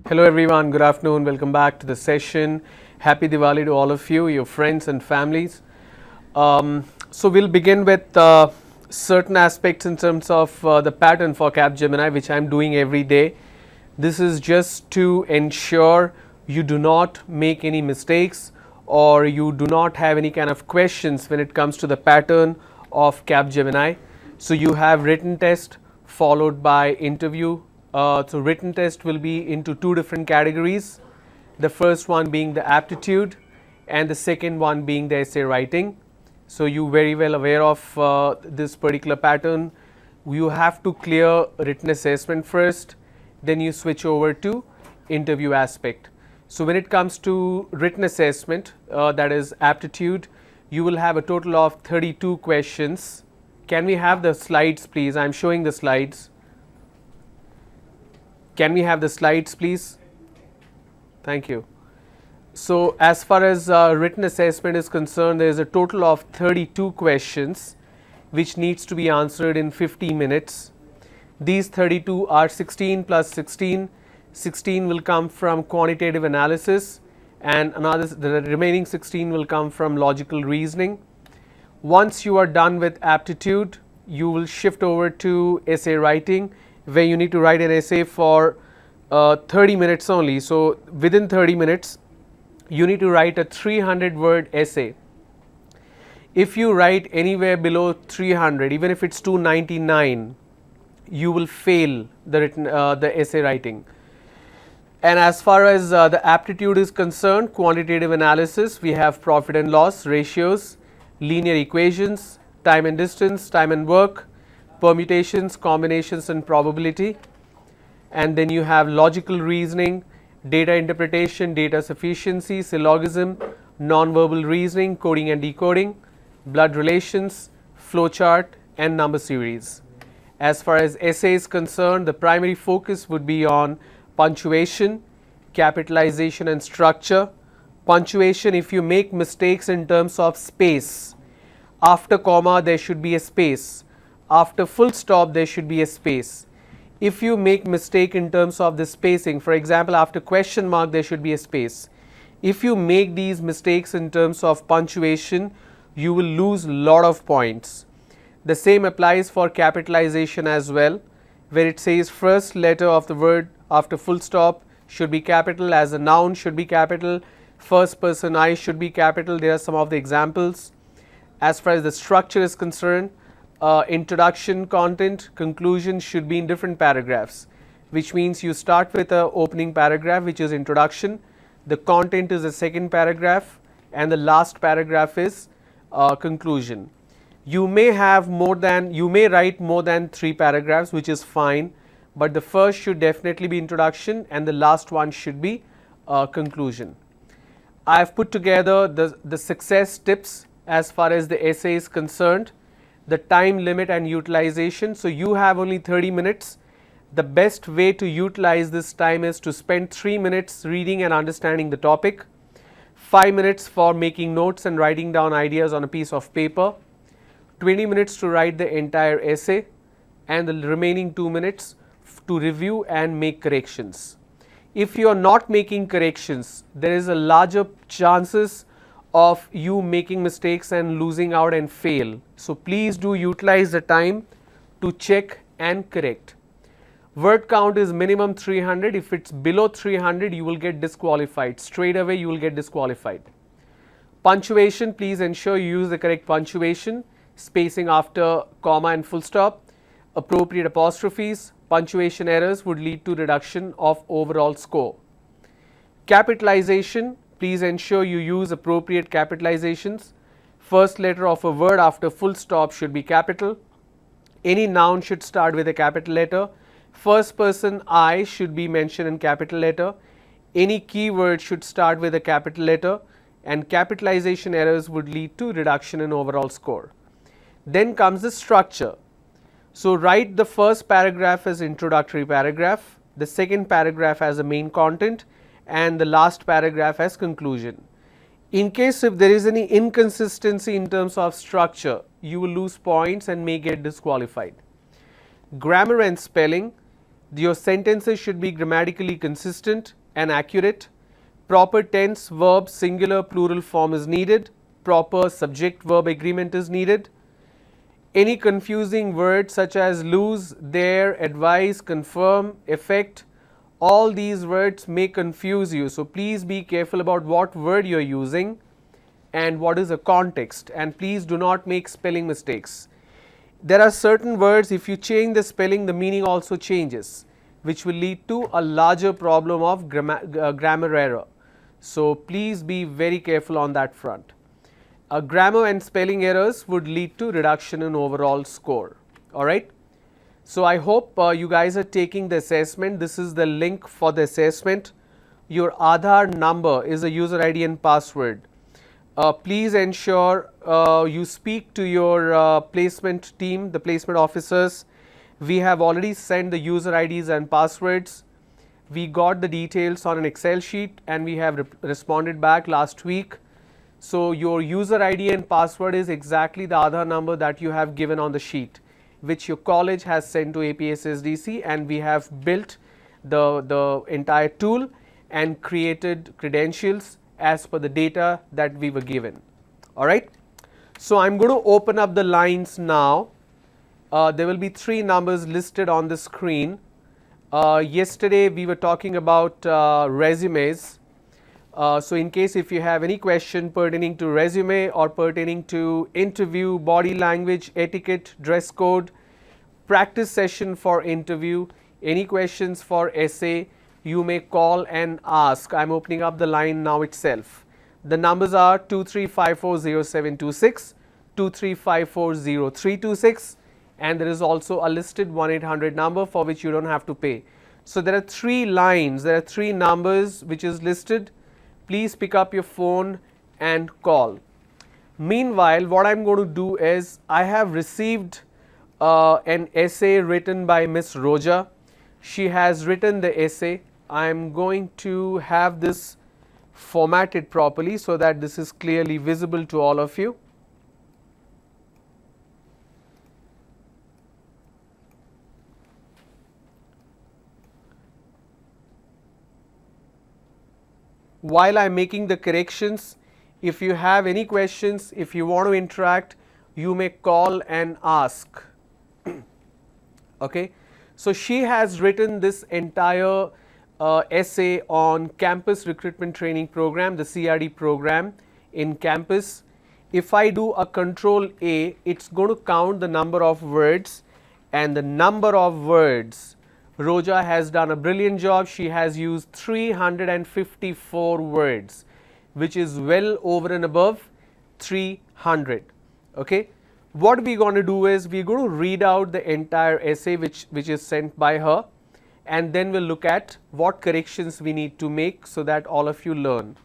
Hello everyone, good afternoon, welcome back to the session. Happy Diwali to all of you, your friends and families. So we'll begin with certain aspects in terms of the pattern for Capgemini, which I'm doing every day. This is just to ensure you do not make any mistakes or you do not have any kind of questions when it comes to the pattern of Capgemini. So you have written test followed by interview. So written test will be into two different categories. The first one being the aptitude and the second one being the essay writing. So you very well aware of this particular pattern. You have to clear written assessment first, then you switch over to interview aspect. So when it comes to written assessment, that is aptitude, you will have a total of 32 questions. Can we have the slides please? I'm showing the slides. Can we have the slides please? Thank you. So as far as written assessment is concerned, there is a total of 32 questions which needs to be answered in 50 minutes. These 32 are 16 plus 16. 16 will come from quantitative analysis and the remaining 16 will come from logical reasoning. Once you are done with aptitude, you will shift over to essay writing, where you need to write an essay for 30 minutes only. So within 30 minutes, you need to write a 300-word essay. If you write anywhere below 300, even if it's 299, you will fail the essay writing. And as far as the aptitude is concerned, quantitative analysis, we have profit and loss, ratios, linear equations, time and distance, time and work, permutations, combinations and probability. And then you have logical reasoning, data interpretation, data sufficiency, syllogism, non-verbal reasoning, coding and decoding, blood relations, flowchart and number series. As far as essay is concerned, the primary focus would be on punctuation, capitalization and structure. Punctuation, if you make mistakes in terms of space, after comma there should be a space, after full stop there should be a space. If you make mistake in terms of the spacing, for example after question mark there should be a space. If you make these mistakes in terms of punctuation, you will lose a lot of points. The same applies for capitalization as well, where it says first letter of the word after full stop should be capital, as a noun should be capital, first person I should be capital. There are some of the examples. As far as the structure is concerned, introduction, content, conclusion should be in different paragraphs, which means you start with a opening paragraph which is introduction, the content is the second paragraph and the last paragraph is conclusion. You may write more than 3 paragraphs, which is fine, but the first should definitely be introduction and the last one should be conclusion. I have put together the success tips as far as the essay is concerned, the time limit and utilization. So you have only 30 minutes. The best way to utilize this time is to spend 3 minutes reading and understanding the topic, 5 minutes for making notes and writing down ideas on a piece of paper, 20 minutes to write the entire essay, and the remaining 2 minutes to review and make corrections. If you are not making corrections, there is a larger chances of you making mistakes and losing out and fail. So please do utilize the time to check and correct. Word count is minimum 300. If it's below 300, you will get disqualified. Straight away you will get disqualified. Punctuation, please ensure you use the correct punctuation, spacing after comma and full stop, appropriate apostrophes. Punctuation errors would lead to reduction of overall score. Capitalization, please ensure you use appropriate capitalizations. First letter of a word after full stop should be capital. Any noun should start with a capital letter. First person I should be mentioned in capital letter. Any keyword should start with a capital letter, and capitalization errors would lead to reduction in overall score. Then comes the structure. So write the first paragraph as introductory paragraph, the second paragraph as the main content, and the last paragraph as conclusion. In case if there is any inconsistency in terms of structure, you will lose points and may get disqualified. Grammar and spelling, your sentences should be grammatically consistent, and accurate. Proper tense, verb, singular, plural form is needed. Proper subject verb agreement is needed. Any confusing words such as lose, there, advise, confirm, effect, all these words may confuse you. So please be careful about what word you are using and what is the context, and please do not make spelling mistakes. There are certain words, if you change the spelling, the meaning also changes, which will lead to a larger problem of grammar error. So please be very careful on that front. Grammar and spelling errors would lead to reduction in overall score. Alright. So I hope you guys are taking the assessment. This is the link for the assessment. Your Aadhaar number is a user ID and password. Please ensure you speak to your placement team, the placement officers. We have already sent the user IDs and passwords. We got the details on an Excel sheet and we have responded back last week. So your user ID and password is exactly the Aadhaar number that you have given on the sheet, which your college has sent to A.P.S.S.D.C, and we have built the entire tool and created credentials as per the data that we were given. Alright. So I am going to open up the lines now. There will be 3 numbers listed on the screen. Yesterday we were talking about resumes. So in case if you have any question pertaining to resume or pertaining to interview, body language, etiquette, dress code, practice session for interview, any questions for essay, you may call and ask. I am opening up the line now itself. The numbers are 23540726, 23540326, and there is also a listed 1-800 number for which you don't have to pay. So there are 3 lines, there are 3 numbers which is listed. Please pick up your phone and call. Meanwhile, what I am going to do is, I have received an essay written by Miss Roja. She has written the essay. I am going to have this formatted properly so that this is clearly visible to all of you. While I am making the corrections, if you have any questions, if you want to interact, you may call and ask. Okay. So she has written this entire essay on campus recruitment training program, the CRD program in campus. If I do a control A, it's going to count the number of words, and the number of words, Roja has done a brilliant job. She has used 354 words, which is well over and above 300. Okay. What we are going to do is, we are going to read out the entire essay which is sent by her, and then we'll look at what corrections we need to make so that all of you learn.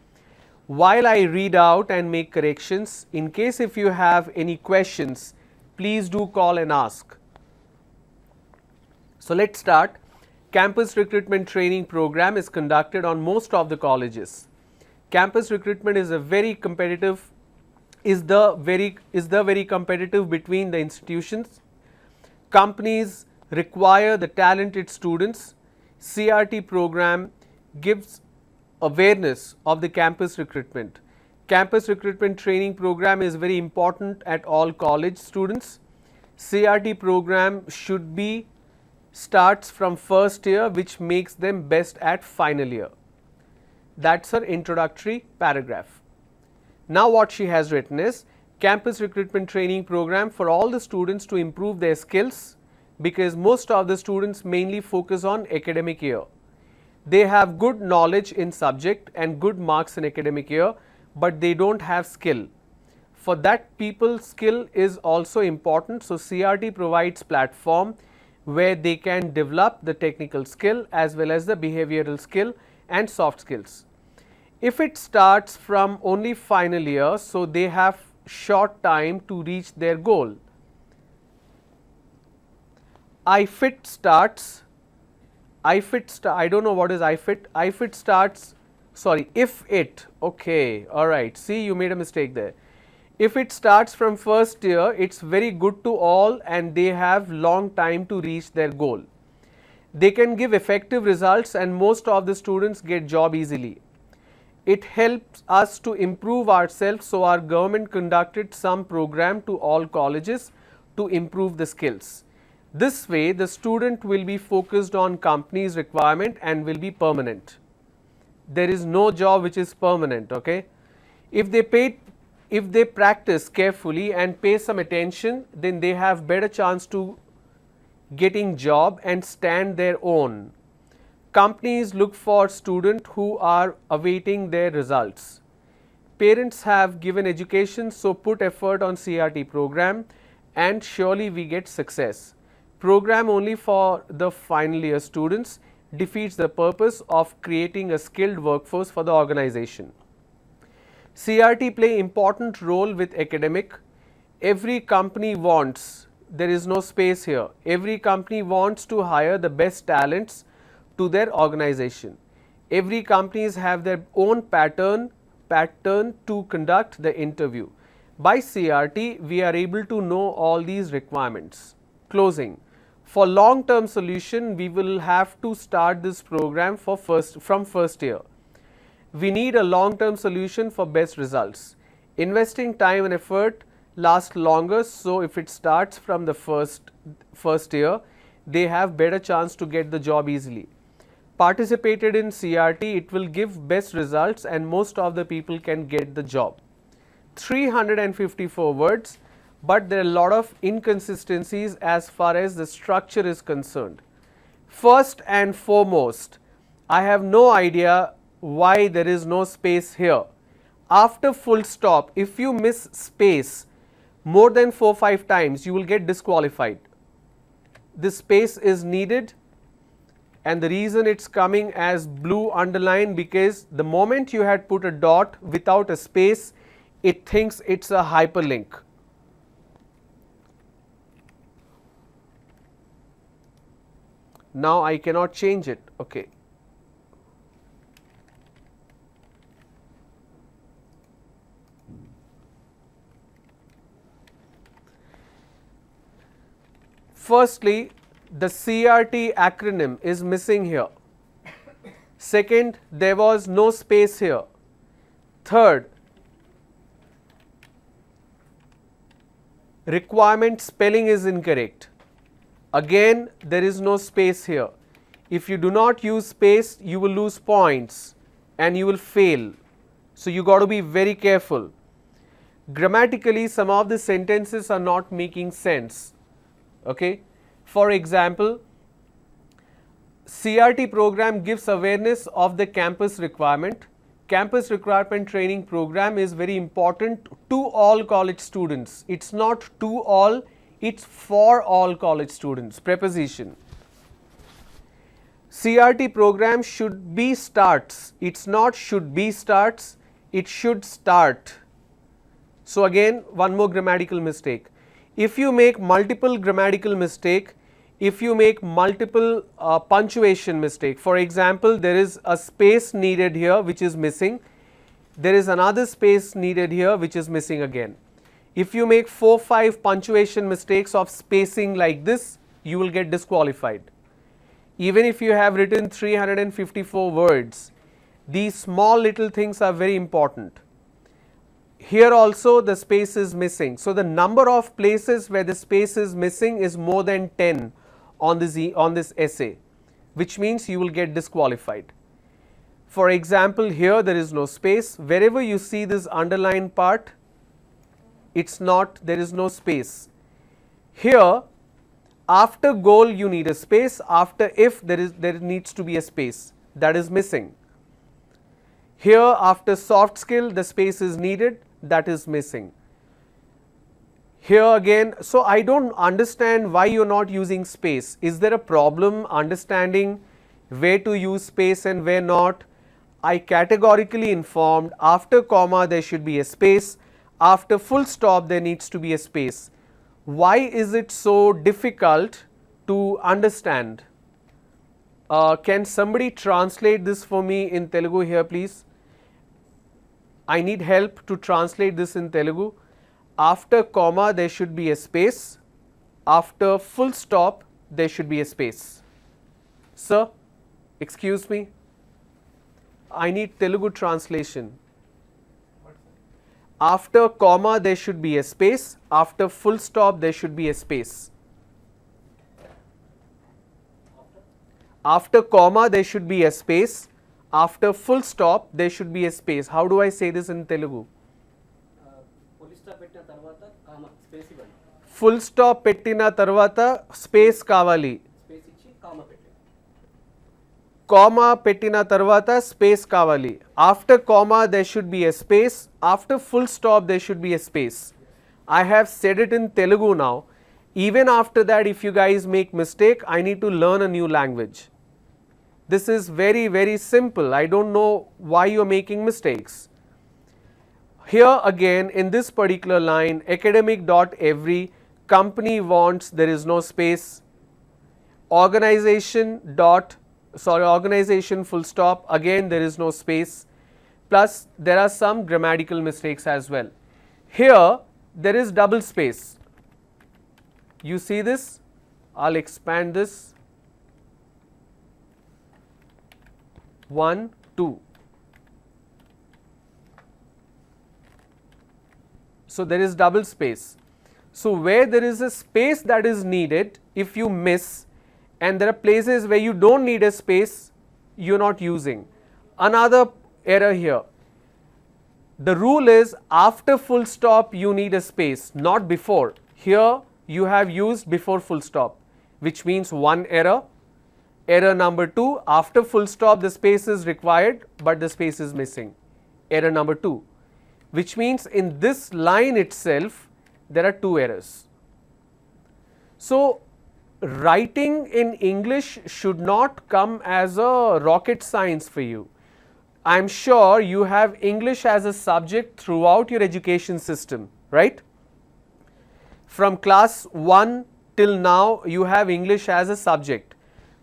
While I read out and make corrections, in case if you have any questions, please do call and ask. So let's start. Campus recruitment training program is conducted on most of the colleges. Campus recruitment is a very competitive, is the very competitive between the institutions. Companies require the talented students. CRT program gives awareness of the campus recruitment. Campus recruitment training program is very important at all college students. CRT program should be starts from first year, which makes them best at final year. That's her introductory paragraph. Now what she has written is, campus recruitment training program for all the students to improve their skills, because most of the students mainly focus on academic year. They have good knowledge in subject and good marks in academic year, but they don't have skill. For that, people skill is also important. So CRT provides platform where they can develop the technical skill as well as the behavioral skill and soft skills. If it starts from only final year, so they have short time to reach their goal. IFIT starts, I don't know what is IFIT. IFIT starts, sorry, if it, okay, alright, see, you made a mistake there. If it starts from first year, it's very good to all and they have long time to reach their goal. They can give effective results and most of the students get job easily. It helps us to improve ourselves, so our government conducted some program to all colleges to improve the skills. This way the student will be focused on company's requirement and will be permanent. There is no job which is permanent, okay? If they practice carefully and pay some attention, then they have better chance to getting job and stand their own. Companies look for students who are awaiting their results. Parents have given education, so put effort on CRT program and surely we get success. Program only for the final year students defeats the purpose of creating a skilled workforce for the organization. CRT play important role with academic. Every company wants, there is no space here, every company wants to hire the best talents to their organization. Every companies have their own pattern to conduct the interview. By CRT, we are able to know all these requirements. Closing. For long-term solution, we will have to start this program from first year. We need a long-term solution for best results. Investing time and effort lasts longer, so if it starts from the first year, they have better chance to get the job easily. Participated in CRT, it will give best results and most of the people can get the job. 354 words, but there are a lot of inconsistencies as far as the structure is concerned. First and foremost, I have no idea why there is no space here. After full stop, if you miss space more than 4-5 times, you will get disqualified. This space is needed, and the reason it's coming as blue underline because the moment you had put a dot without a space, it thinks it's a hyperlink. Now I cannot change it, okay. Firstly, the CRT acronym is missing here. Second, there was no space here. Third, requirement spelling is incorrect. Again, there is no space here. If you do not use space, you will lose points and you will fail. So you got to be very careful. Grammatically, some of the sentences are not making sense. Okay. For example, CRT program gives awareness of the campus requirement. Campus requirement training program is very important to all college students. It's not to all, it's for all college students. Preposition. CRT program should be starts. It's not should be starts, it should start. So again, one more grammatical mistake. If you make multiple grammatical mistake, if you make multiple punctuation mistake, for example, there is a space needed here which is missing, there is another space needed here which is missing again. If you make 4-5 punctuation mistakes of spacing like this, you will get disqualified. Even if you have written 354 words, these small little things are very important. Here also the space is missing. So the number of places where the space is missing is more than 10 on this essay, which means you will get disqualified. For example, here there is no space. Wherever you see this underlined part, it's not, there is no space. Here, after goal you need a space, after if there needs to be a space, that is missing. Here after soft skill the space is needed, that is missing. Here again, so I don't understand why you are not using space. Is there a problem understanding where to use space and where not? I categorically informed after comma there should be a space, after full stop there needs to be a space. Why is it so difficult to understand? Can somebody translate this for me in Telugu here please? I need help to translate this in Telugu. After comma there should be a space, after full stop there should be a space. Sir, excuse me. I need Telugu translation. After comma there should be a space. After full stop there should be a space. After comma there should be a space. After full stop there should be a space. How do I say this in Telugu? Full stop pettina tarvata space kavali. Comma pettina tarvata space kavali. After comma there should be a space. After full stop there should be a space. I have said it in Telugu now. Even after that, if you guys make mistake, I need to learn a new language. This is very, very simple. I don't know why you are making mistakes. Here again in this particular line, academic dot every, company wants, there is no space. Organization full stop, again there is no space. Plus there are some grammatical mistakes as well. Here there is double space. You see this? I'll expand this. 1, 2. So there is double space. So where there is a space that is needed, if you miss, and there are places where you don't need a space, you're not using. Another error here. The rule is after full stop you need a space, not before. Here you have used before full stop, which means one error. Error number 2, after full stop the space is required but the space is missing. Error number 2, which means in this line itself there are 2 errors. So writing in English should not come as a rocket science for you. I am sure you have English as a subject throughout your education system, right? From class 1 till now you have English as a subject.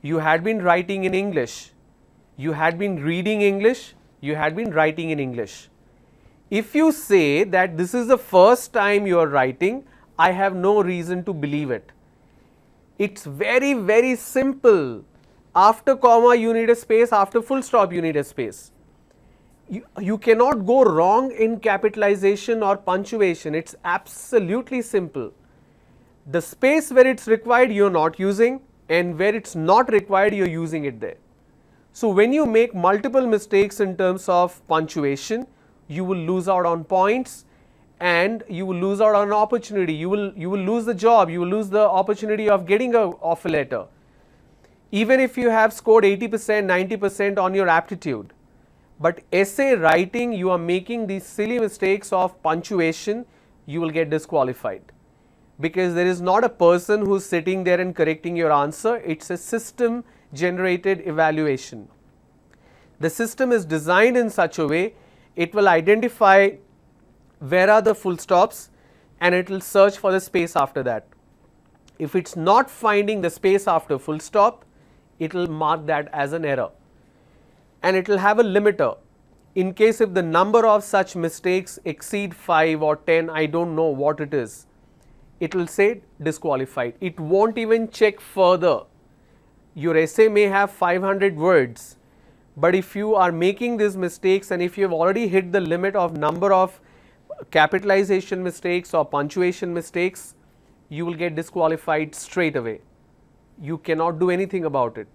You had been writing in English, you had been reading English, you had been writing in English. If you say that this is the first time you are writing, I have no reason to believe it. It's very, very simple. After comma you need a space, after full stop you need a space. You cannot go wrong in capitalization or punctuation. It's absolutely simple. The space where it's required you're not using, and where it's not required you're using it there. So when you make multiple mistakes in terms of punctuation, you will lose out on points and you will lose out on an opportunity. You will lose the job, you will lose the opportunity of getting an offer letter. Even if you have scored 80%, 90% on your aptitude, but essay writing you are making these silly mistakes of punctuation, you will get disqualified. Because there is not a person who is sitting there and correcting your answer, it's a system generated evaluation. The system is designed in such a way, it will identify where are the full stops and it will search for the space after that. If it's not finding the space after full stop, it will mark that as an error. And it will have a limiter. In case if the number of such mistakes exceed 5 or 10, I don't know what it is, it will say disqualified. It won't even check further. Your essay may have 500 words, but if you are making these mistakes and if you have already hit the limit of number of capitalization mistakes or punctuation mistakes, you will get disqualified straight away. You cannot do anything about it.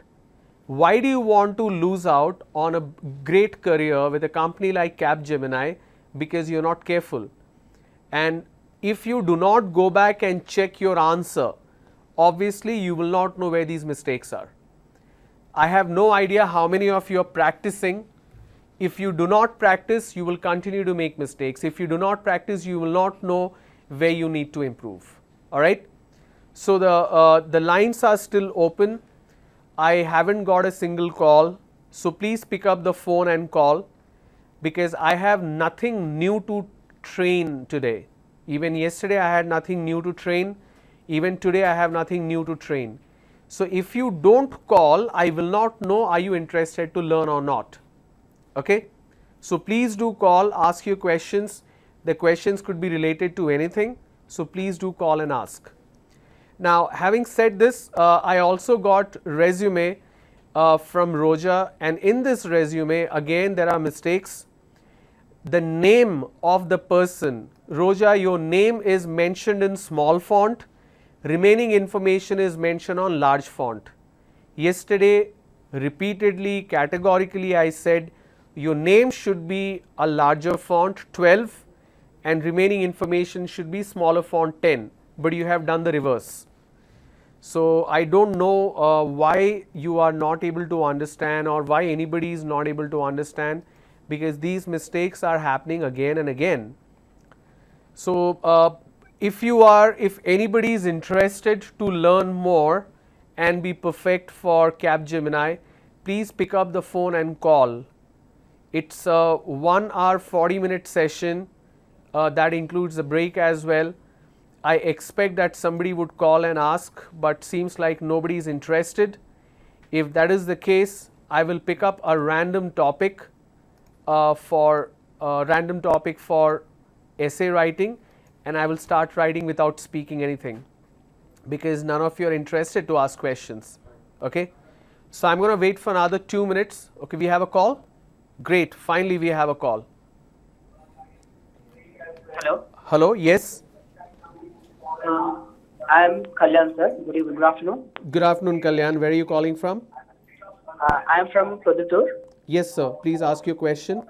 Why do you want to lose out on a great career with a company like Gemini? Because you're not careful. And if you do not go back and check your answer, obviously you will not know where these mistakes are. I have no idea how many of you are practicing. If you do not practice, you will continue to make mistakes. If you do not practice, you will not know where you need to improve. Alright. So the lines are still open. I haven't got a single call. So please pick up the phone and call, because I have nothing new to train today. Even yesterday I had nothing new to train. Even today I have nothing new to train. So if you don't call, I will not know are you interested to learn or not. Okay. So please do call, ask your questions. The questions could be related to anything. So please do call and ask. Now having said this, I also got resume from Roja, and in this resume again there are mistakes. The name of the person, Roja, your name is mentioned in small font, remaining information is mentioned on large font. Yesterday, repeatedly, categorically, I said your name should be a larger font 12 and remaining information should be smaller font 10, but you have done the reverse. So I don't know why you are not able to understand or why anybody is not able to understand, because these mistakes are happening again and again. So if anybody is interested to learn more and be perfect for Gemini, please pick up the phone and call. It's a 1 hour 40-minute session that includes a break as well. I expect that somebody would call and ask, but seems like nobody is interested. If that is the case, I will pick up a random topic for essay writing, and I will start writing without speaking anything, because none of you are interested to ask questions. Okay, so I'm going to wait for another 2 minutes. Okay, we have a call. Great, finally we have a call. Hello. Hello, yes. I am Kalyan, sir. Good afternoon. Good afternoon, Kalyan. Where are you calling from? I am from Produttur. Yes, sir. Please ask your question.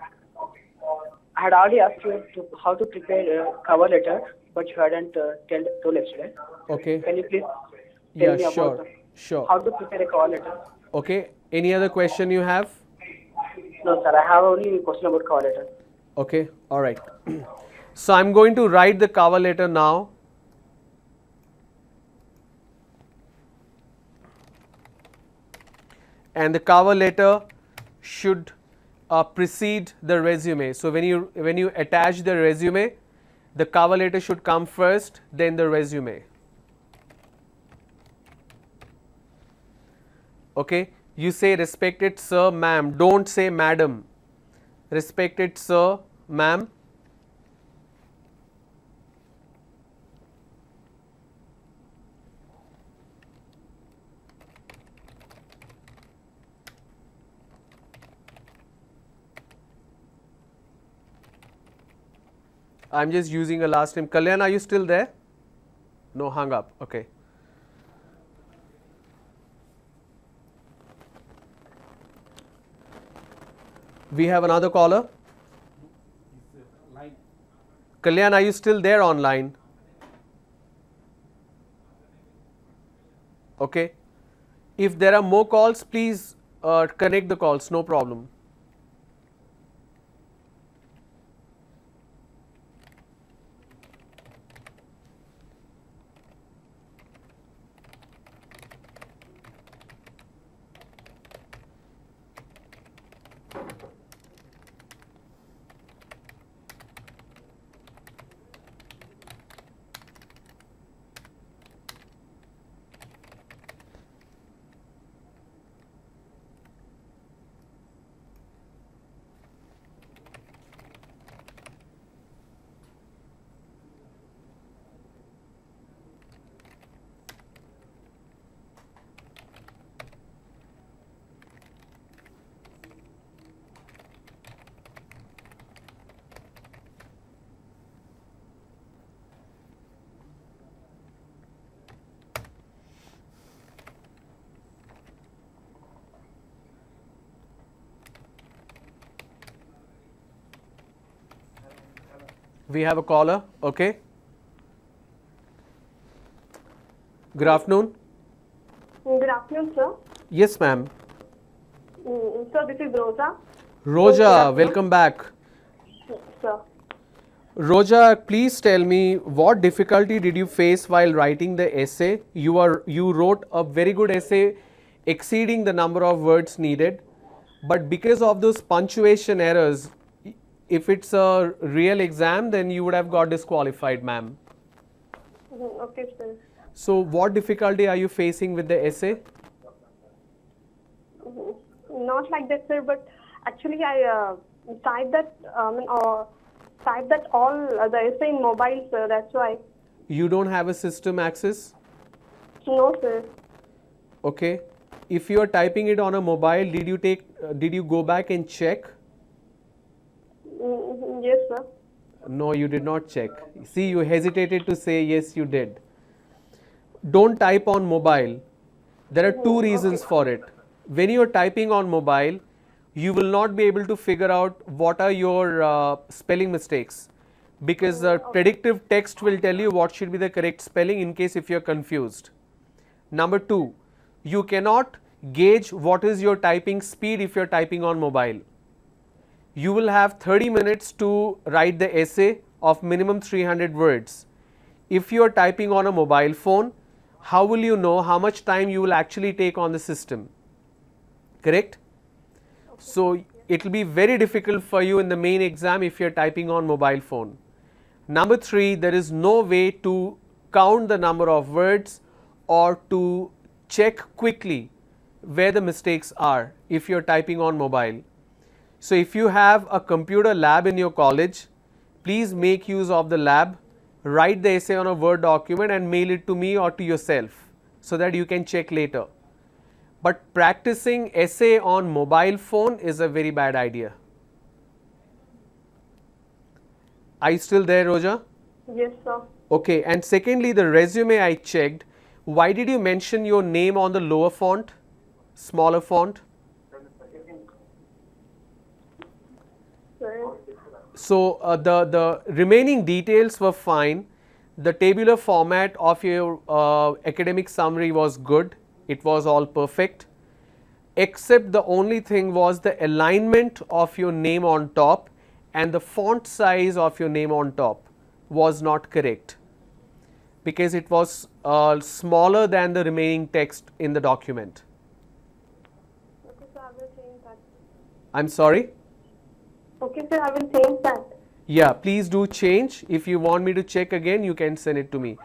I had already asked you how to prepare a cover letter, but you hadn't told yesterday. Okay. Can you please tell me sure. about Sure. how to prepare a cover letter? Okay. Any other question you have? No, sir. I have only a question about cover letter. Okay. All right. So I'm going to write the cover letter now. And the cover letter should precede the resume. So when you attach the resume, the cover letter should come first, then the resume. Okay, you say respected sir, ma'am. Don't say madam. Respected sir, ma'am. I'm just using a last name. Kalyan, are you still there? No, hung up. Okay. We have another caller. Kalyan, are you still there online? Okay. If there are more calls, please connect the calls, no problem. We have a caller. Okay. Good afternoon. Good afternoon, sir. Yes, ma'am. Sir, this is Rosa. Roja, welcome back. Sir. Roja, please tell me, what difficulty did you face while writing the essay? You wrote a very good essay exceeding the number of words needed, but because of those punctuation errors, if it's a real exam, then you would have got disqualified, ma'am. Okay, sir. So what difficulty are you facing with the essay? Not like that, sir, but actually I typed that all the essay in mobile, sir. That's why. You don't have a system access? No, sir. Okay. if you are typing it on a mobile, did you go back and check? Yes, sir. No, you did not check. See, you hesitated to say yes, you did. Don't type on mobile. There are two reasons for it. When you are typing on mobile, you will not be able to figure out what are your spelling mistakes, because the predictive text will tell you what should be the correct spelling in case if you are confused. Number two, you cannot gauge what is your typing speed if you are typing on mobile. You will have 30 minutes to write the essay of minimum 300 words. If you are typing on a mobile phone, how will you know how much time you will actually take on the system? Correct? So it will be very difficult for you in the main exam if you are typing on mobile phone. Number three, there is no way to count the number of words or to check quickly where the mistakes are if you are typing on mobile. So if you have a computer lab in your college, please make use of the lab, write the essay on a Word document and mail it to me or to yourself so that you can check later. But practicing essay on mobile phone is a very bad idea. Are you still there, Roja? Yes, sir. Okay, and secondly, the resume I checked, why did you mention your name on the lower font, smaller font? Sir. So the remaining details were fine. The tabular format of your academic summary was good. It was all perfect. Except the only thing was the alignment of your name on top and the font size of your name on top was not correct, because it was smaller than the remaining text in the document. Okay, sir, I will change that. I'm sorry? Okay, sir, I will change that. Yeah, please do change. If you want me to check again, you can send it to me.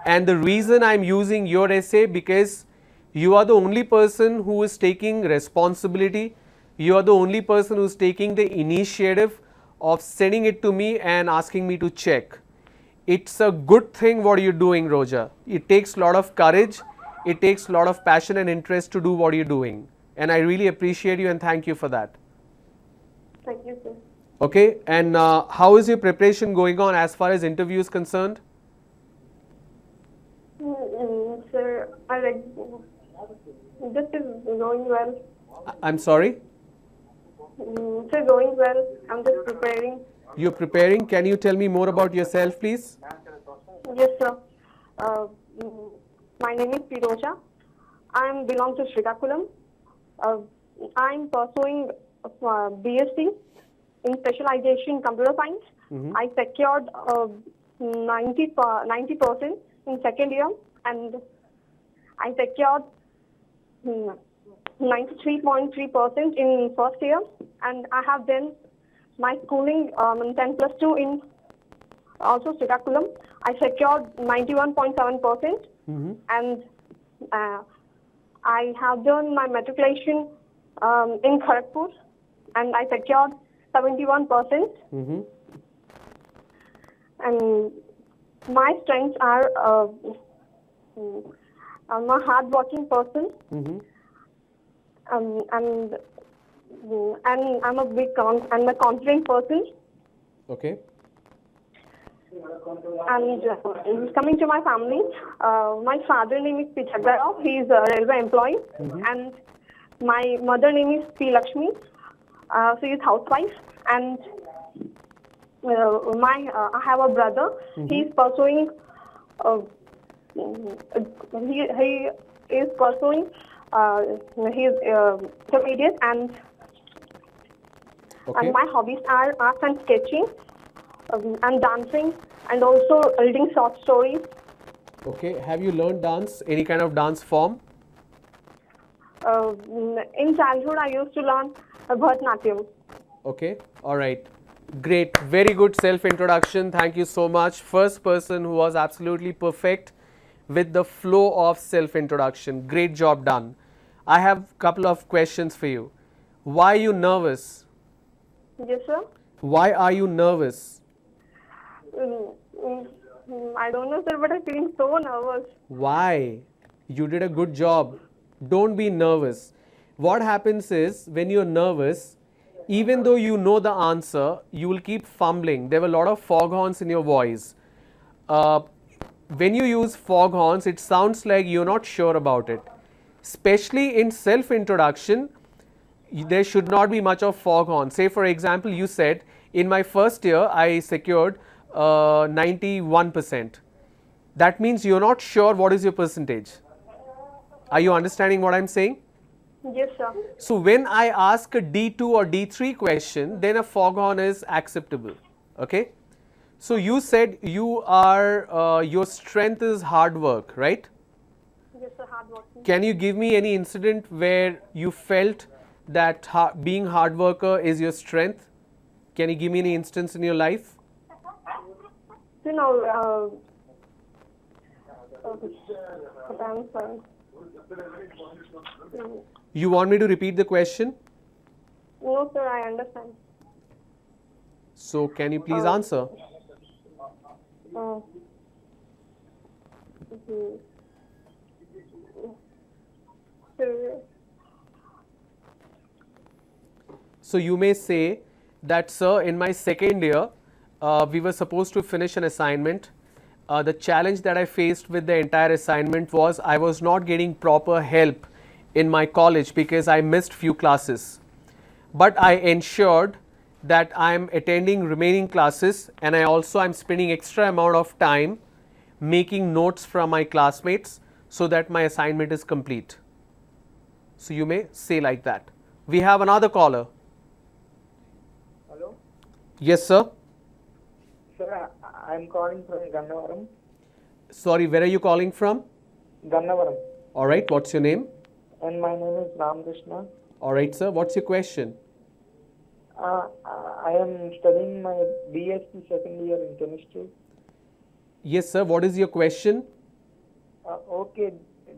And the reason I'm using your essay, because you are the only person who is taking responsibility. You are the only person who is taking the initiative of sending it to me and asking me to check. It's a good thing what you're doing, Roja. It takes a lot of courage. It takes a lot of passion and interest to do what you're doing. And I really appreciate you and thank you for that. Thank you, sir. Okay, and how is your preparation going on as far as interview is concerned? Sir, this is going well. I'm sorry? Sir, going well. I'm just preparing. You're preparing. Can you tell me more about yourself, please? Yes, sir. My name is Piroja. I belong to Srikakulam. I'm pursuing B.S.C. in specialization computer science. I secured 90% in second year, and I secured 93.3% in first year, and I have done my schooling 10+2 in also Srikakulam. I secured 91.7%, and I have done my matriculation in Kharagpur, and I secured 71%. And my strengths are I'm a hard-working person, and I'm a I'm a confident person. Okay. And coming to my family, my father name is P. Chagdarao. He is a railway employee, and my mother name is P. Lakshmi. She is housewife, and I have a brother. He is pursuing. He is pursuing his intermediate, and my hobbies are art and sketching, and dancing, and also reading short stories. Okay. Have you learned dance? Any kind of dance form? In childhood, I used to learn Bharatanatyam. Okay. All right. Great. Very good self-introduction. Thank you so much. First person who was absolutely perfect with the flow of self-introduction. Great job done. I have a couple of questions for you. Why are you nervous? Yes, sir. Why are you nervous? I don't know, sir, but I'm feeling so nervous. Why? You did a good job. Don't be nervous. What happens is when you're nervous, even though you know the answer, you will keep fumbling. There were a lot of foghorns in your voice. Uh, when you use foghorns, it sounds like you're not sure about it. Especially in self introduction, there should not be much of foghorn. Say, for example, you said, in my first year, I secured 91%. That means you're not sure what is your percentage. Are you understanding what I'm saying? Yes, sir. So when I ask a D2 or D3 question, then a foghorn is acceptable. Okay. So you said you are, your strength is hard work, right? Yes, sir. Hard working. Can you give me any incident where you felt that being hard worker is your strength? Can you give me any instance in your life? You know, I'm sorry. You want me to repeat the question? No, sir, I understand. So can you please answer? Mhm. Sir, So you may say that, sir, in my second year, we were supposed to finish an assignment. The challenge that I faced with the entire assignment was I was not getting proper help in my college because I missed few classes. But I ensured that I am attending remaining classes, and I also am spending extra amount of time making notes from my classmates so that my assignment is complete. So you may say like that. We have another caller. Hello, Yes, sir. sir. I'm calling from Gannavaram. Sorry, where are you calling from? Gannavaram, All right, what's your name? and my name is Ramakrishna. All right, sir, what's your question? I am studying my B.S.C. second year in chemistry. Yes, sir, what is your question? Okay,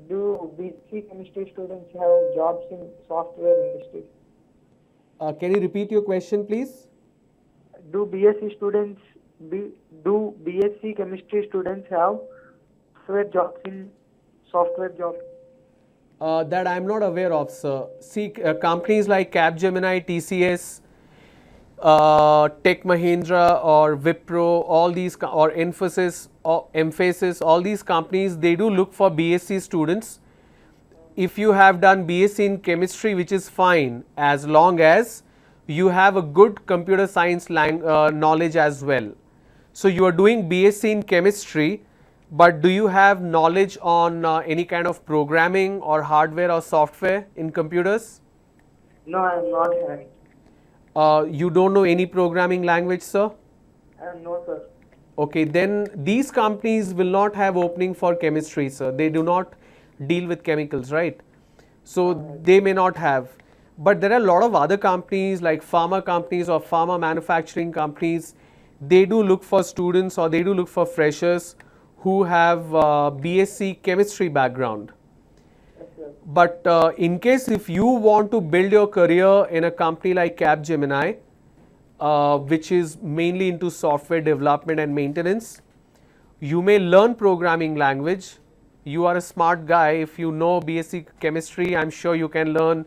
do B.S.C. chemistry students have jobs in software industry? Can you repeat your question, please? Do B.S.C. students do B.S.C. chemistry students have software jobs? That I'm not aware of, sir. See, companies like Capgemini, TCS, Tech Mahindra or Wipro, all these, or Emphasis, all these companies, they do look for BSc students. If you have done BSc in chemistry, which is fine, as long as you have a good computer science knowledge as well. So you are doing BSc in chemistry, but do you have knowledge on any kind of programming or hardware or software in computers? No, I am not having. You don't know any programming language, sir? No, sir. Okay, then these companies will not have opening for chemistry, sir. They do not deal with chemicals, right? So they may not have. But there are a lot of other companies like pharma companies or pharma manufacturing companies. They do look for students, or they do look for freshers who have BSc chemistry background. But in case if you want to build your career in a company like Capgemini, which is mainly into software development and maintenance, you may learn programming language. You are a smart guy. If you know BSc chemistry, I'm sure you can learn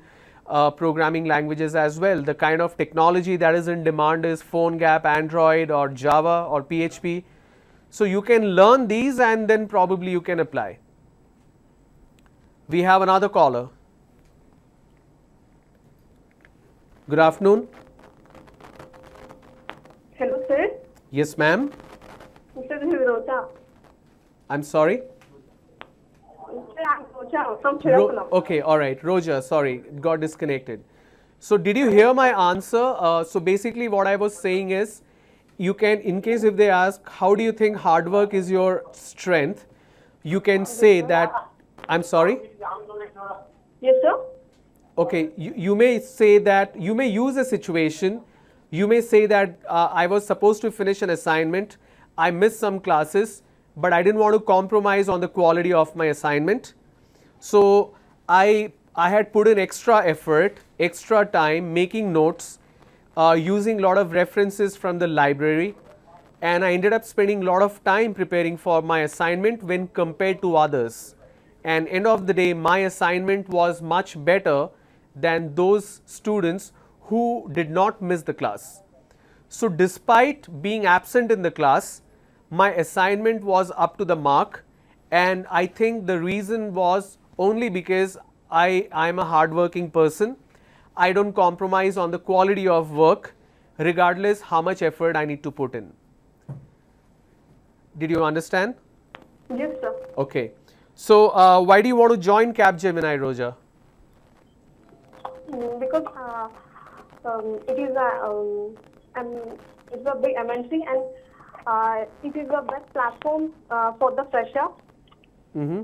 programming languages as well. The kind of technology that is in demand is PhoneGap, Android, or Java, or PHP. So you can learn these, and then probably you can apply. We have another caller. Good afternoon. hello, sir. Yes, ma'am. Sir, this is Rocha. I'm sorry. Sir, I'm Rocha from Chirakulam. Okay, all right. Roja, sorry, it got disconnected. So did you hear my answer? So basically what I was saying is, you can, in case if they ask, how do you think hard work is your strength? You can say that, I'm sorry? Yes, sir. Okay, you may say that, you may use a situation, you may say that I was supposed to finish an assignment, I missed some classes, but I didn't want to compromise on the quality of my assignment. So I had put in extra effort, extra time making notes, using a lot of references from the library, and I ended up spending a lot of time preparing for my assignment when compared to others. and end of the day my assignment was much better than those students who did not miss the class. So despite being absent in the class, my assignment was up to the mark, and I think the reason was only because I'm a hardworking person. I don't compromise on the quality of work regardless how much effort I need to put in. Did you understand? Yes, sir. Okay. So why do you want to join Capgemini, Roja? Because it's a big MNC, and it is the best platform for the fresher. Mm-hmm.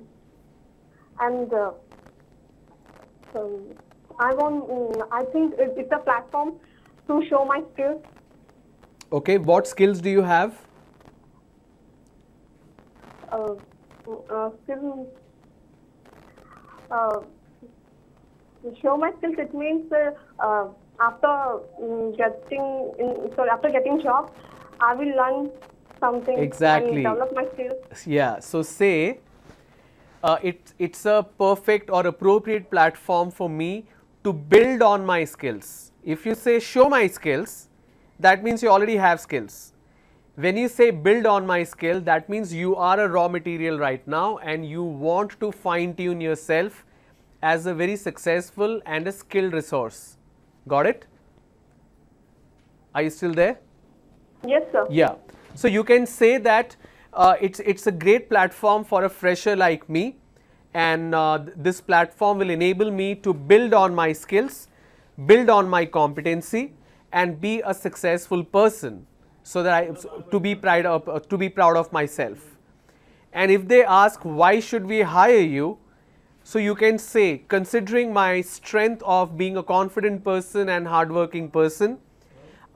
And I think it's a platform to show my skills. Okay. What skills do you have? Skills. Show my skills. It means after getting job, I will learn something Exactly. and develop my skills. Yeah. So say it's a perfect or appropriate platform for me to build on my skills. If you say show my skills, that means you already have skills. When you say build on my skill, that means you are a raw material right now and you want to fine tune yourself as a very successful and a skilled resource. Got it? Are you still there? Yes, sir. Yeah. So you can say that it's a great platform for a fresher like me, and this platform will enable me to build on my skills, build on my competency, and be a successful person. So that to be proud of myself. And if they ask why should we hire you, so you can say, considering my strength of being a confident person and hardworking person,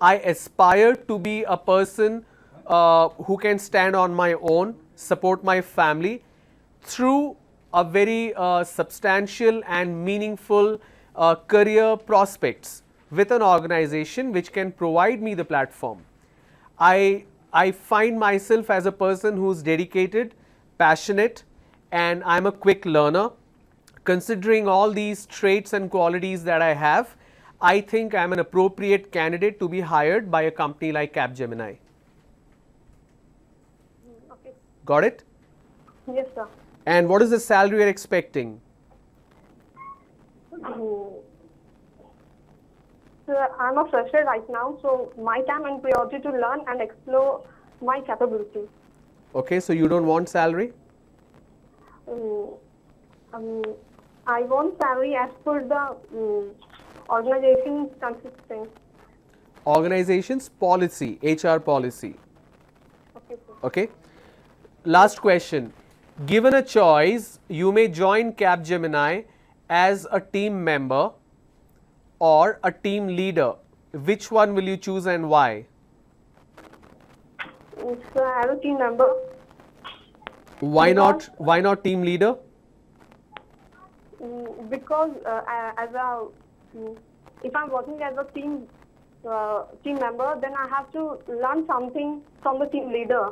I aspire to be a person who can stand on my own, support my family through a very substantial and meaningful career prospects with an organization which can provide me the platform. I find myself as a person who's dedicated, passionate, and I'm a quick learner. Considering all these traits and qualities that I have, I think I'm an appropriate candidate to be hired by a company like Capgemini. Okay. Got it? Yes, sir. And what is the salary you're expecting? So I'm a fresher right now, so my time and priority to learn and explore my capabilities. Okay, so you don't want salary? I want salary as per the organization's consistency. Organization's policy, HR policy. Okay, sir. Okay. Last question. Given a choice, you may join Capgemini as a team member or a team leader. Which one will you choose and why? So as a team member. Why not team leader? Because if I'm working as a team member, then I have to learn something from the team leader.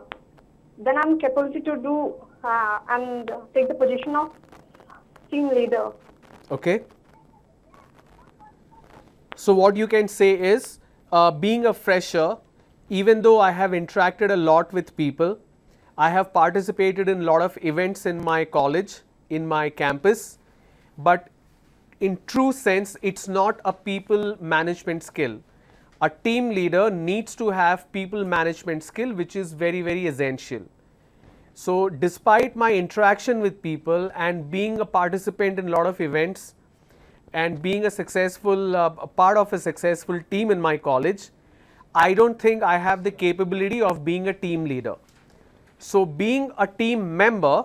Then I'm capable to do and take the position of team leader. Okay. So what you can say is, being a fresher, even though I have interacted a lot with people, I have participated in a lot of events in my college, in my campus, but in true sense, it's not a people management skill. A team leader needs to have people management skill, which is very, very essential. So despite my interaction with people and being a participant in a lot of events and being a successful a part of a successful team in my college, I don't think I have the capability of being a team leader. So being a team member,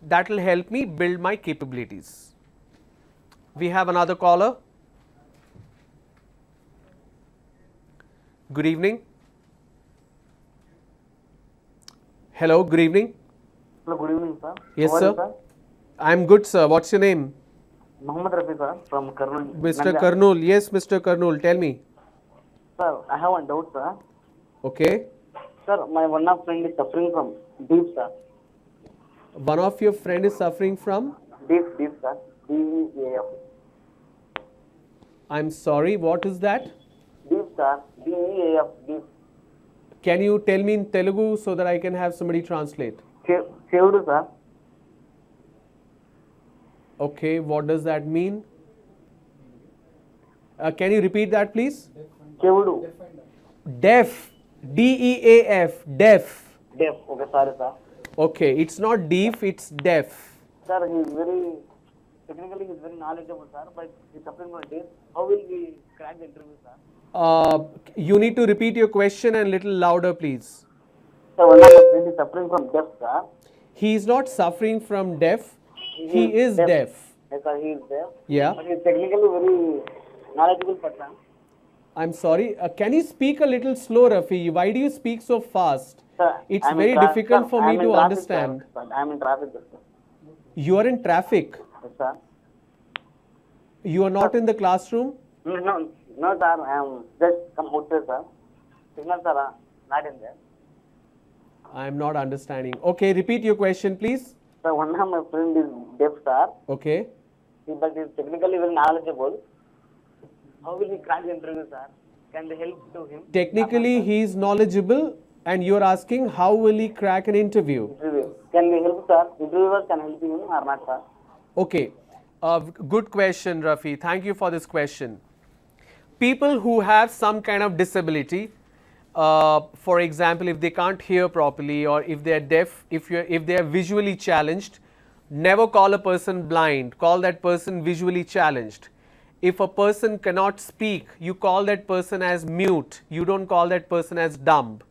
that will help me build my capabilities. We have another caller. Good evening. Hello, good evening. Hello, good evening, sir. Yes, How are sir. you, sir? I'm good, sir. What's your name? Muhammad Rafi, sir, from Karnool. Mr. Nanjang. Karnool. Yes, Mr. Karnool. Tell me. Sir, I have one doubt, sir. Okay. Sir, my one of friend is suffering from deep, sir. One of your friend is suffering from? Deep, sir. DEAF. I'm sorry, what is that? Deep, sir. DEAF. Deep. Can you tell me in Telugu so that I can have somebody translate? Chevdu, sir. Okay, what does that mean? Can you repeat that, please? Chevdu. Deaf. DEAF. Deaf. Deaf. Okay, sorry, sir. Okay, it's not deaf, it's deaf. Sir, technically he's very knowledgeable, sir, but he's suffering from deaf. How will we crack the interview, sir? You need to repeat your question and little louder, please. Sir, one of my friend is suffering from deaf, sir. He is not suffering from deaf. He is deaf. Yes, sir, he is deaf. Yeah. But he's technically very knowledgeable person. I'm sorry. Can you speak a little slow, Rafi? Why do you speak so fast? Sir, It's very difficult for me to understand. Sir, I'm in traffic, sir. You are in traffic. Yes, sir. You are not in the classroom. No, sir. I am just come outside, sir. Signals are not in there. I'm not understanding. Okay, repeat your question, please. Sir, one of my friend is deaf, sir. Okay. But he's technically very knowledgeable. How will he crack the interview, sir? Can they help to him? Technically, he is knowledgeable, and you're asking how will he crack an interview? Can they help, sir? Interviewers can help him or not, sir? Okay. Good question, Rafi. Thank you for this question. People who have some kind of disability, for example, if they can't hear properly or if they are deaf, if they are visually challenged, never call a person blind. Call that person visually challenged. If a person cannot speak, you call that person as mute. You don't call that person as dumb.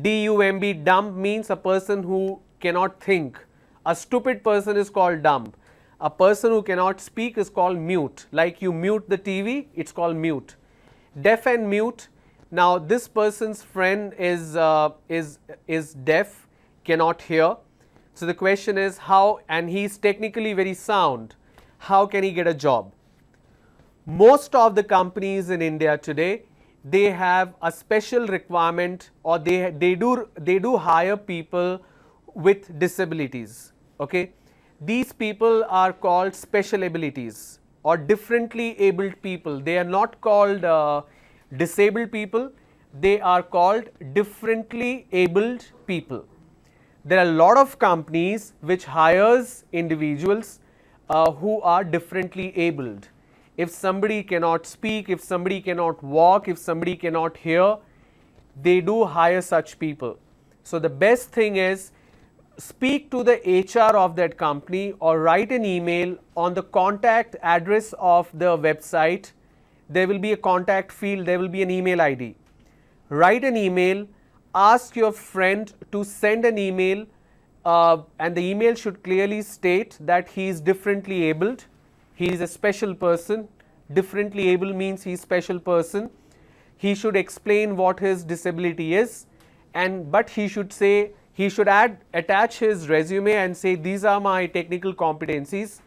D-U-M-B, dumb means a person who cannot think. A stupid person is called dumb. A person who cannot speak is called mute. Like you mute the TV, it's called mute. Deaf and mute. Now this person's friend is deaf, cannot hear. So the question is how, and he is technically very sound, how can he get a job? Most of the companies in India today, they have a special requirement, or they do hire people with disabilities. Okay, these people are called special abilities or differently abled people. They are not called disabled people, they are called differently abled people. There are a lot of companies which hires individuals who are differently abled. If somebody cannot speak, if somebody cannot walk, if somebody cannot hear, they do hire such people. So the best thing is speak to the HR of that company or write an email on the contact address of the website. There will be a contact field, there will be an email ID. Write an email, ask your friend to send an email, and the email should clearly state that he is differently abled. He is a special person. Differently able means he is a special person. He should explain what his disability is, but he should say, he should attach his resume and say, these are my technical competencies.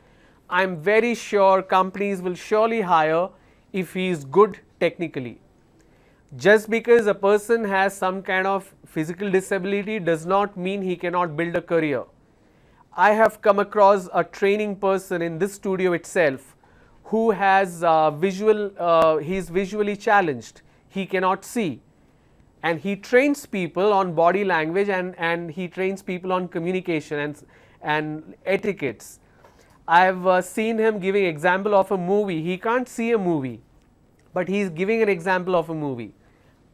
I am very sure companies will surely hire if he is good technically. Just because a person has some kind of physical disability does not mean he cannot build a career. I have come across a training person in this studio itself who has he is visually challenged. He cannot see, and he trains people on body language and he trains people on communication and etiquettes. I have seen him giving example of a movie. He can't see a movie, but he is giving an example of a movie.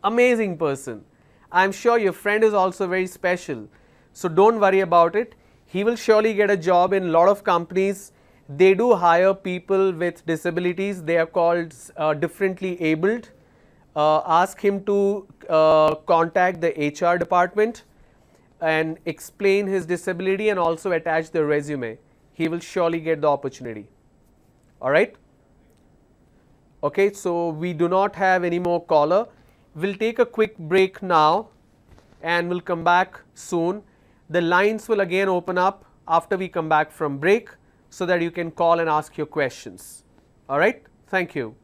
Amazing person. I am sure your friend is also very special. So don't worry about it. He will surely get a job in a lot of companies. They do hire people with disabilities. They are called differently abled. Ask him to contact the HR department and explain his disability and also attach the resume. He will surely get the opportunity. All right. Okay, so we do not have any more caller. We'll take a quick break now and we'll come back soon. The lines will again open up after we come back from break so that you can call and ask your questions. All right, thank you.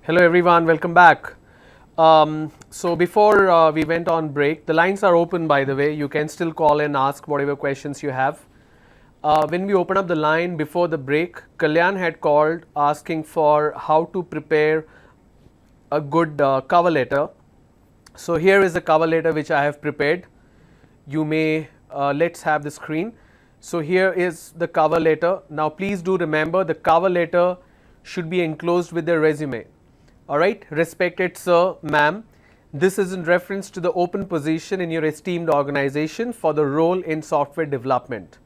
Hello everyone, welcome back. So before we went on break, the lines are open by the way, you can still call and ask whatever questions you have. When we open up the line before the break, Kalyan had called asking for how to prepare a good cover letter. So here is the cover letter which I have prepared. You may, let's have the screen. So here is the cover letter. Now please do remember the cover letter should be enclosed with the resume. Alright, respected sir, ma'am, this is in reference to the open position in your esteemed organization for the role in software development.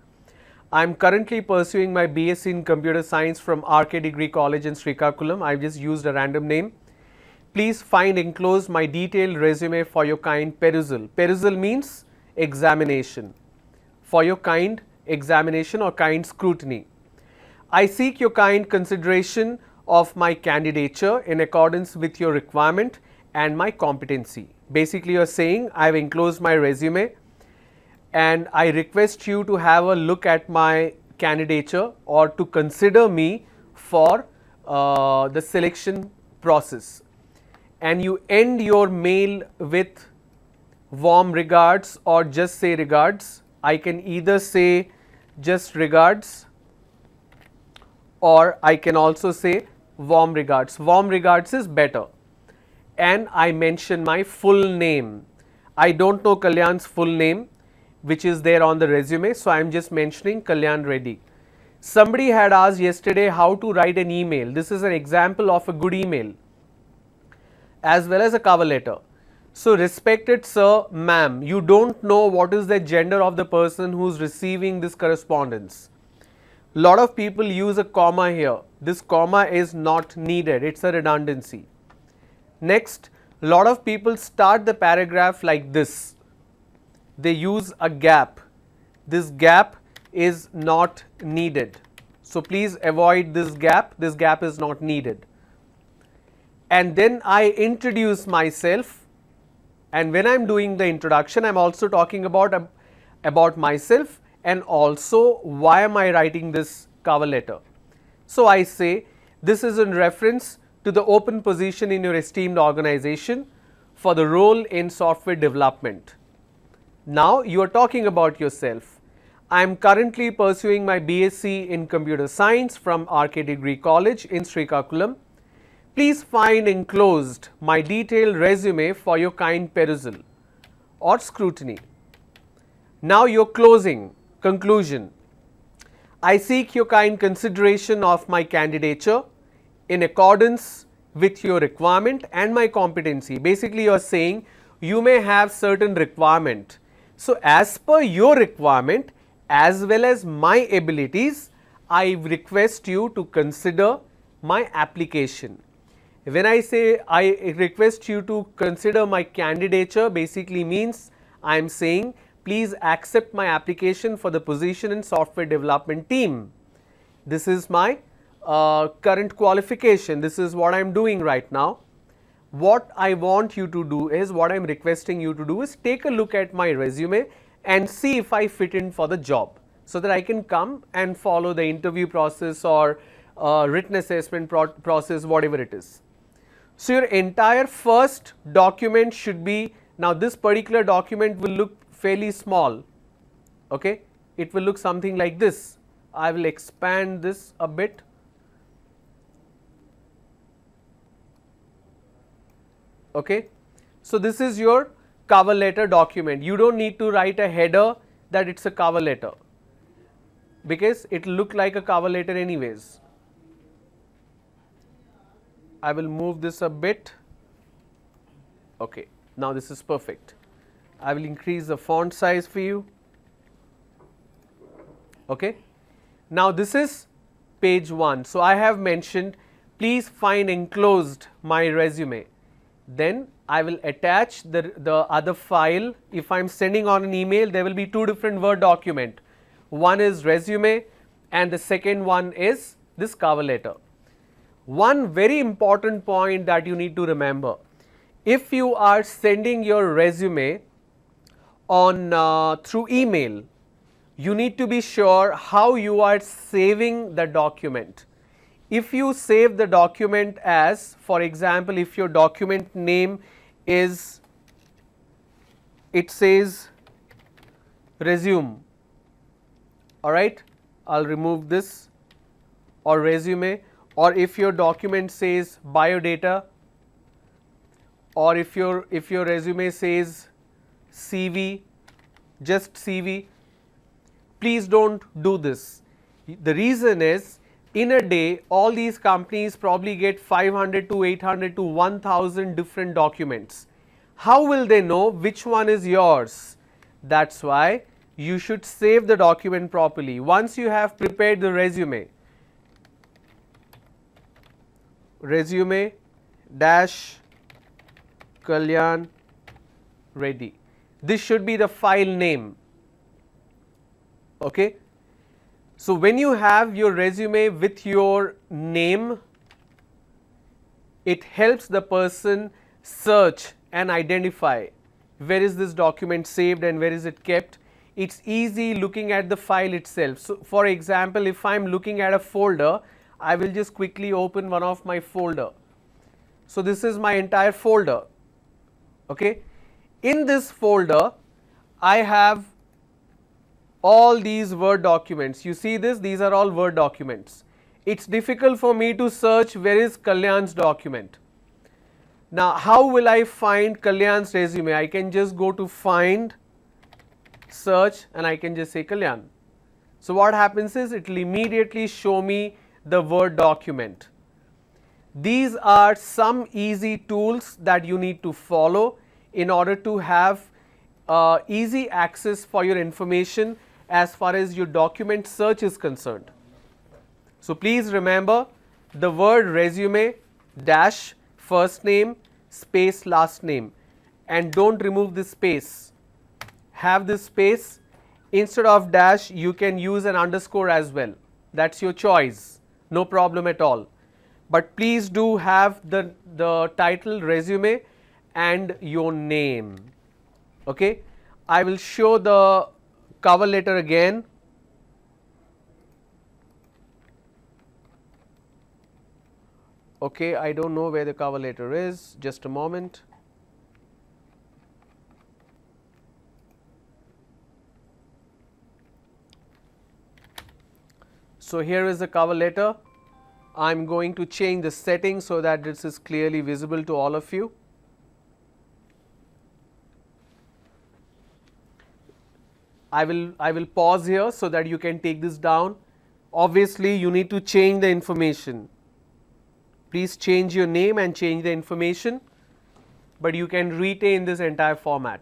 I am currently pursuing my BSc in Computer Science from R.K.D.G College in Srikakulam. I have just used a random name. Please find enclosed my detailed resume for your kind perusal. Perusal means examination. For your kind examination or kind scrutiny. I seek your kind consideration of my candidature in accordance with your requirement and my competency. Basically, you are saying I have enclosed my resume and I request you to have a look at my candidature or to consider me for the selection process. And you end your mail with warm regards or just say regards. I can either say just regards or I can also say warm regards. Warm regards is better. And I mention my full name. I don't know Kalyan's full name which is there on the resume, so I am just mentioning Kalyan Reddy. Somebody had asked yesterday how to write an email. This is an example of a good email as well as a cover letter. So respected sir, ma'am, you don't know what is the gender of the person who is receiving this correspondence. Lot of people use a comma here. This comma is not needed, it's a redundancy. Next, lot of people start the paragraph like this. They use a gap. This gap is not needed. So please avoid this gap is not needed. And then I introduce myself, and when I am doing the introduction I am also talking about myself and also why am I writing this cover letter. So I say this is in reference to the open position in your esteemed organization for the role in software development. Now you are talking about yourself. I am currently pursuing my BSc in Computer Science from R.K.D.G College in Srikakulam. Please find enclosed my detailed resume for your kind perusal or scrutiny. Now your conclusion. I seek your kind consideration of my candidature in accordance with your requirement and my competency. Basically you are saying you may have certain requirement. So as per your requirement as well as my abilities, I request you to consider my application. When I say I request you to consider my candidature, basically means I am saying please accept my application for the position in software development team. This is my current qualification, this is what I am doing right now. What I want you to do is, what I am requesting you to do is take a look at my resume and see if I fit in for the job, so that I can come and follow the interview process or written assessment process, whatever it is. So your entire first document should be, now this particular document will look fairly small, okay, it will look something like this. I will expand this a bit. Okay. So this is your cover letter document. You don't need to write a header that it's a cover letter, because it will look like a cover letter anyways. I will move this a bit. Okay, now this is perfect. I will increase the font size for you. Okay. Now this is page 1. So I have mentioned please find enclosed my resume. Then I will attach the other file. If I am sending on an email, there will be two different Word document. One is resume and the second one is this cover letter. One very important point that you need to remember, if you are sending your resume on through email, you need to be sure how you are saving the document. if you save the document as, for example, if your document name is, it says resume, alright, I will remove this, or resume, or if your document says biodata, or if your resume says CV, just CV, please don't do this. The reason is, in a day all these companies probably get 500 to 800 to 1000 different documents. How will they know which one is yours? That's why you should save the document properly. Once you have prepared the resume dash Kalyan Reddy, this should be the file name. Okay. So when you have your resume with your name, it helps the person search and identify where is this document saved and where is it kept. It's easy looking at the file itself. So for example, if I'm looking at a folder, I will just quickly open one of my folder. So this is my entire folder. Okay. In this folder, I have all these Word documents. You see this, these are all Word documents. It's difficult for me to search where is Kalyan's document. Now how will I find Kalyan's resume? I can just go to find, search, and I can just say Kalyan. So what happens is, it will immediately show me the Word document. These are some easy tools that you need to follow in order to have easy access for your information as far as your document search is concerned. So please remember the word resume dash first name space last name, and don't remove this space. Have this space. Instead of dash, you can use an underscore as well. That's your choice, no problem at all. But please do have the title resume and your name. Okay. I will show the cover letter again. Okay, I don't know where the cover letter is, just a moment. So here is the cover letter. I am going to change the setting so that this is clearly visible to all of you. I will pause here so that you can take this down. Obviously, you need to change the information. Please change your name and change the information, but you can retain this entire format.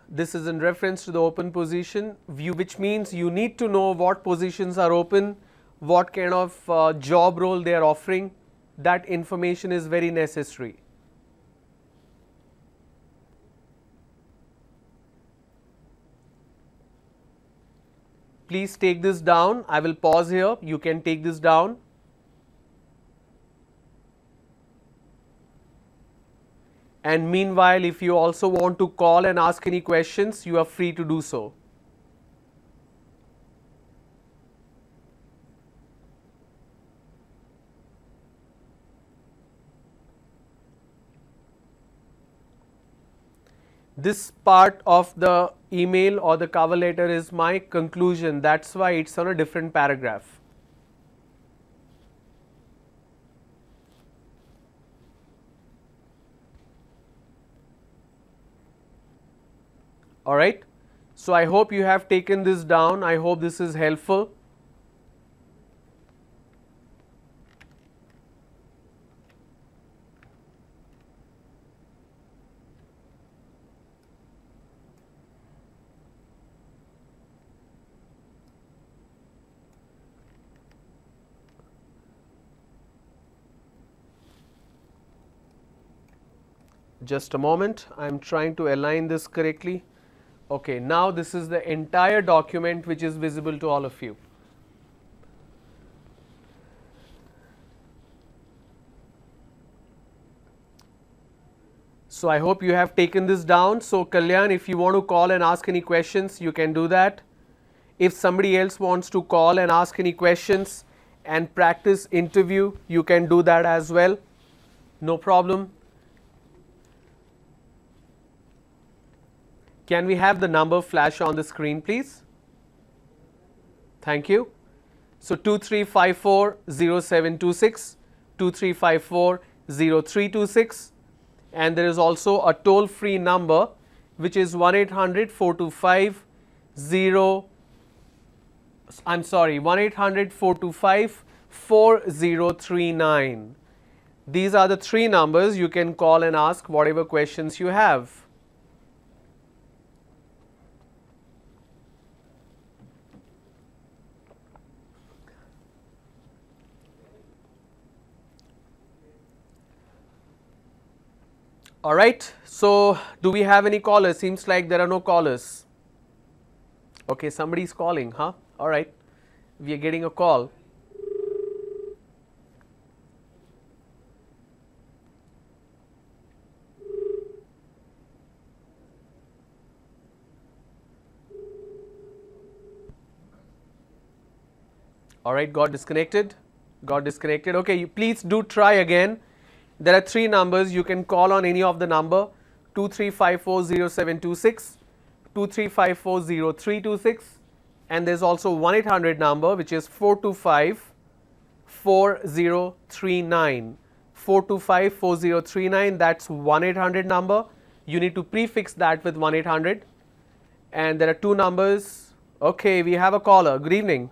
This is in reference to the open position view, which means you need to know what positions are open, what kind of job role they are offering. That information is very necessary. Please take this down. I will pause here. You can take this down. And meanwhile, if you also want to call and ask any questions, you are free to do so. This part of the email or the cover letter is my conclusion. That's why it's on a different paragraph. Alright. So I hope you have taken this down. I hope this is helpful. Just a moment, I am trying to align this correctly. Okay, now this is the entire document which is visible to all of you. So I hope you have taken this down. So Kalyan, if you want to call and ask any questions, you can do that. If somebody else wants to call and ask any questions and practice interview, you can do that as well. No problem. Can we have the number flash on the screen, please? Thank you. So 23540726, 23540326, and there is also a toll free number which is 1-800-425-4039. These are the three numbers you can call and ask whatever questions you have. All right, so do we have any callers? Seems like there are no callers. Okay, somebody's calling, huh? All right, we are getting a call. All right, got disconnected. Okay, you please do try again. There are three numbers. You can call on any of the number 23540726, 23540326, and there's also 1-800 number which is 425-4039. 425-4039, that's 1-800 number. You need to prefix that with 1-800. And there are two numbers. Okay, we have a caller. Good evening.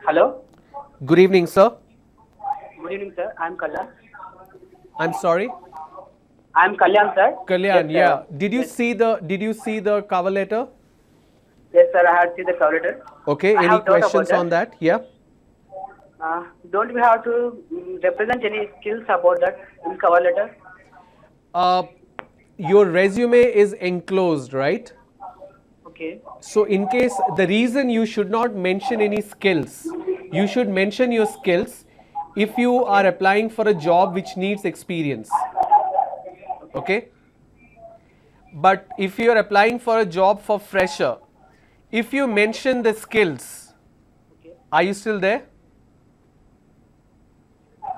Hello. Good evening, sir. Good evening, sir. I'm Kalyan. I'm sorry. I'm Kalyan, sir. Kalyan, Yes, yeah. sir. Did you see the cover letter? Yes, sir. I have seen the cover letter. Okay. I Any have doubt about questions on that? Yeah. Don't we have to represent any skills about that in cover letter? Your resume is enclosed, right? Okay. So in case, the reason you should not mention any skills, you should mention your skills if you are applying for a job which needs experience. Okay. But if you are applying for a job for fresher, if you mention the skills, are you still there?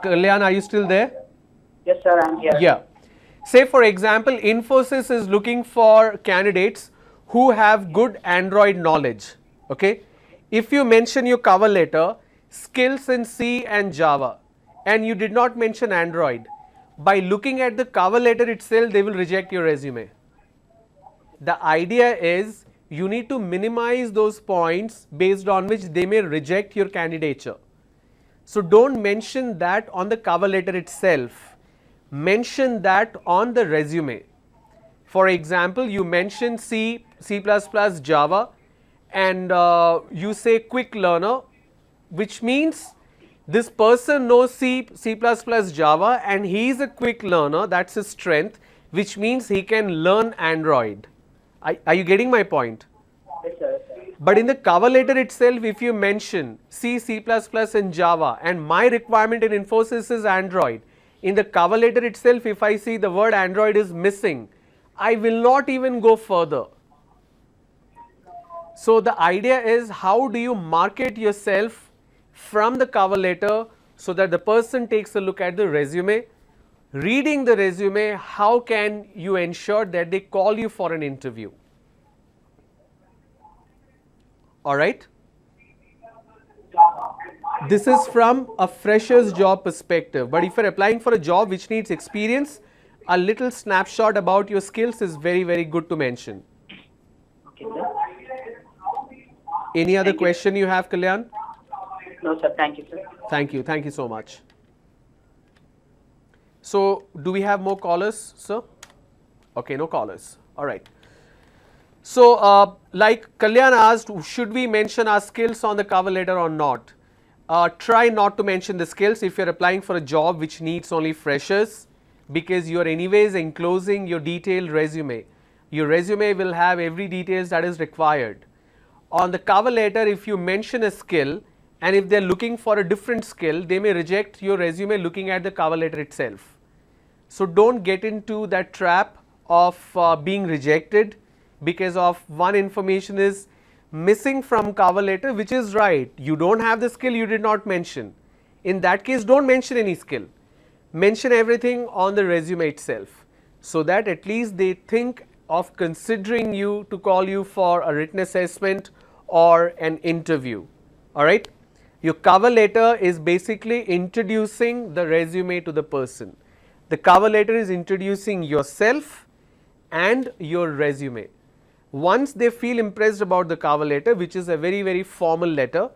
Kalyan, are you still there? Yes, sir. I'm here. Yeah. Say for example, Infosys is looking for candidates who have good Android knowledge. Okay. If you mention your cover letter, skills in C and Java, and you did not mention Android, by looking at the cover letter itself, they will reject your resume. The idea is you need to minimize those points based on which they may reject your candidature. So don't mention that on the cover letter itself. Mention that on the resume. For example, you mention C, C++, Java, and you say quick learner, which means this person knows C, C++, Java, and he is a quick learner. That's his strength, which means he can learn Android. Are you getting my point? Yes, sir. But in the cover letter itself, if you mention C, C++, and Java, and my requirement in Infosys is Android, in the cover letter itself, if I see the word Android is missing, I will not even go further. So the idea is, how do you market yourself from the cover letter so that the person takes a look at the resume? Reading the resume, how can you ensure that they call you for an interview? All right. This is from a fresher's job perspective, but if you're applying for a job which needs experience, a little snapshot about your skills is very, very good to mention. Okay, sir. Any other question you have, Kalyan? No, sir. Thank you, sir. Thank you so much. So, do we have more callers, sir? Okay, no callers. All right. So, like Kalyan asked, should we mention our skills on the cover letter or not? Try not to mention the skills if you're applying for a job which needs only freshers, because you are anyways enclosing your detailed resume. Your resume will have every details that is required. On the cover letter, if you mention a skill, and if they're looking for a different skill, they may reject your resume looking at the cover letter itself. So don't get into that trap of being rejected because of one information is missing from cover letter, which is right. You don't have the skill, you did not mention. In that case, don't mention any skill. Mention everything on the resume itself, so that at least they think of considering you to call you for a written assessment or an interview. Alright. Your cover letter is basically introducing the resume to the person. The cover letter is introducing yourself and your resume. Once they feel impressed about the cover letter, which is a very formal letter,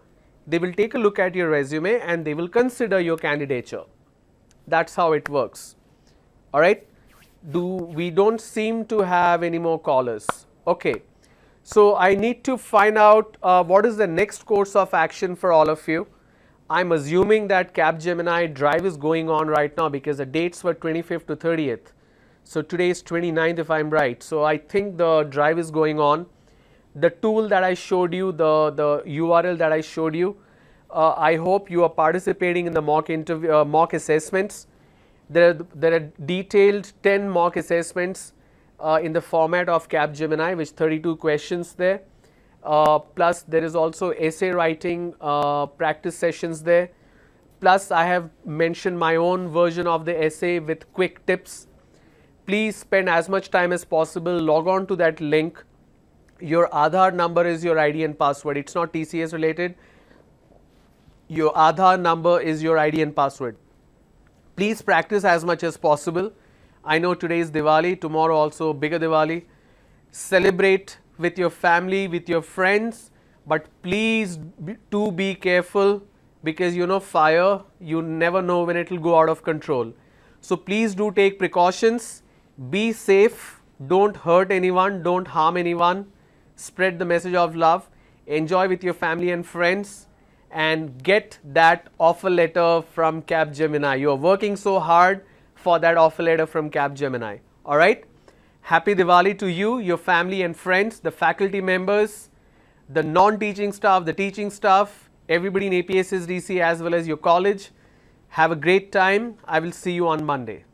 they will take a look at your resume and they will consider your candidature. That's how it works. Alright. We don't seem to have any more callers. Okay. So I need to find out what is the next course of action for all of you. I'm assuming that Capgemini drive is going on right now because the dates were 25th to 30th. So today is 29th if I'm right. So I think the drive is going on. The tool that I showed you, the URL that I showed you, I hope you are participating in the mock assessments. There are detailed 10 mock assessments in the format of Capgemini, which 32 questions there. Plus there is also essay writing practice sessions there. Plus I have mentioned my own version of the essay with quick tips. Please spend as much time as possible, log on to that link. Your Aadhaar number is your ID and password. It's not TCS related. Your Aadhaar number is your ID and password. Please practice as much as possible. I know today is Diwali, tomorrow also bigger Diwali. Celebrate with your family, with your friends, but please do be careful because you know fire, you never know when it will go out of control. So please do take precautions, be safe, don't hurt anyone, don't harm anyone, spread the message of love, enjoy with your family and friends, and get that offer letter from Capgemini. You are working so hard for that offer letter from Capgemini. Alright. Happy Diwali to you, your family and friends, the faculty members, the non-teaching staff, the teaching staff, everybody in A.P.S.S.D.C as well as your college. Have a great time. I will see you on Monday.